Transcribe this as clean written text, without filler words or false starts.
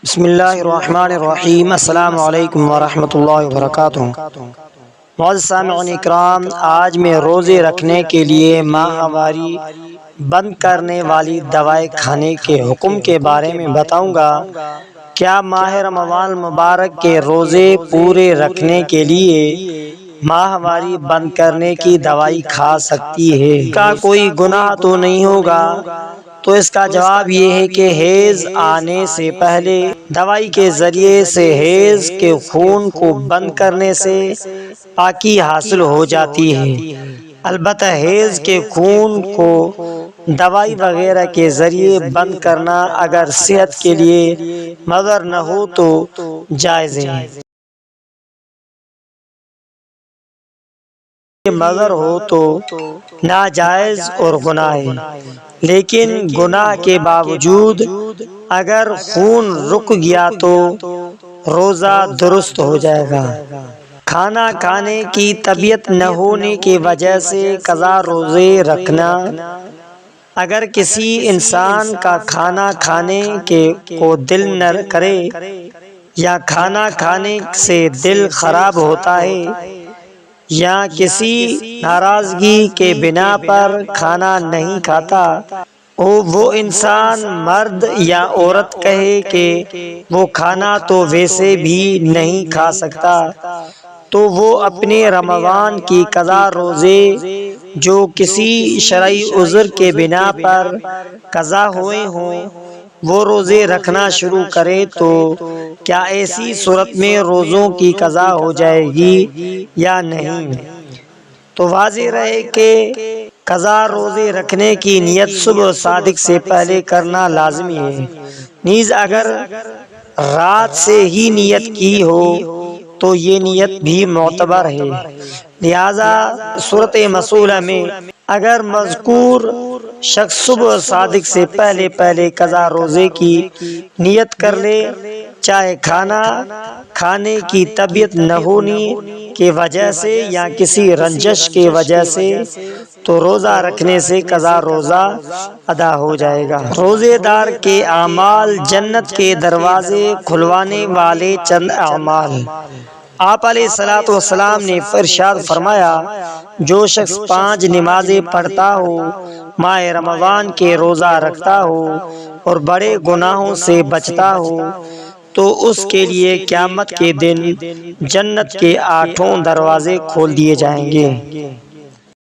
بسم اللہ الرحمن الرحیم۔ السلام علیکم ورحمۃ اللہ وبرکاتہ۔ معزز سامعین اکرام، آج میں روزے رکھنے کے لیے ماہواری بند کرنے والی دوائیں کھانے کے حکم کے بارے میں بتاؤں گا۔ کیا ماہ رمضان المبارک کے روزے پورے رکھنے کے لیے ماہواری بند کرنے کی دوائی کھا سکتی ہے؟ کا کوئی گناہ تو نہیں ہوگا؟ تو اس کا جواب یہ ہے کہ حیض آنے سے پہلے دوائی کے ذریعے سے حیض کے خون کو بند کرنے سے پاکی حاصل ہو جاتی ہے۔ البتہ حیض کے خون کو دوائی وغیرہ کے ذریعے بند کرنا اگر صحت کے لیے مضر نہ ہو تو جائز ہے۔ مضر ہو تو ناجائز اور گناہ ہے، لیکن گناہ کے باوجود اگر خون رک گیا تو روزہ درست ہو جائے گا۔ کھانا کھانے کی طبیعت نہ ہونے کی وجہ سے قضا روزے رکھنا۔ اگر کسی انسان کا کھانا کھانے کو دل نہ کرے یا کھانا کھانے سے دل خراب ہوتا ہے یا کسی ناراضگی کے بنا پر کھانا نہیں کھاتا، وہ انسان مرد یا عورت کہے کہ وہ کھانا تو ویسے بھی نہیں کھا سکتا، تو وہ اپنے رمضان کی قضا روزے جو کسی شرعی عذر کے بنا پر قضا ہوئے ہوں وہ روزے رکھنا شروع کرے تو کیا ایسی صورت میں روزوں کی قضا ہو جائے گی یا نہیں؟ تو واضح رہے کہ قضا روزے رکھنے کی نیت صبح صادق سے پہلے کرنا لازمی ہے۔ نیز اگر رات سے ہی نیت کی ہو تو یہ نیت بھی معتبر ہے۔ لہذا صورت مسئولہ میں اگر مذکور شخص صبح صادق سے پہلے قضا روزے کی نیت کر لے، چاہے کھانا کھانے کی طبیعت نہ ہونے کی وجہ سے یا کسی رنجش کی وجہ سے، تو روزہ رکھنے سے قضا روزہ ادا ہو جائے گا۔ روزے دار کے اعمال، جنت کے دروازے کھلوانے والے چند اعمال۔ آپ علیہ الصلوۃ والسلام نے ارشاد فرمایا، جو شخص 5 نمازیں پڑھتا ہو، ماہ رمضان کے روزہ رکھتا ہو اور بڑے گناہوں سے بچتا ہو تو اس کے لیے قیامت کے دن جنت کے 8 دروازے کھول دیے جائیں گے۔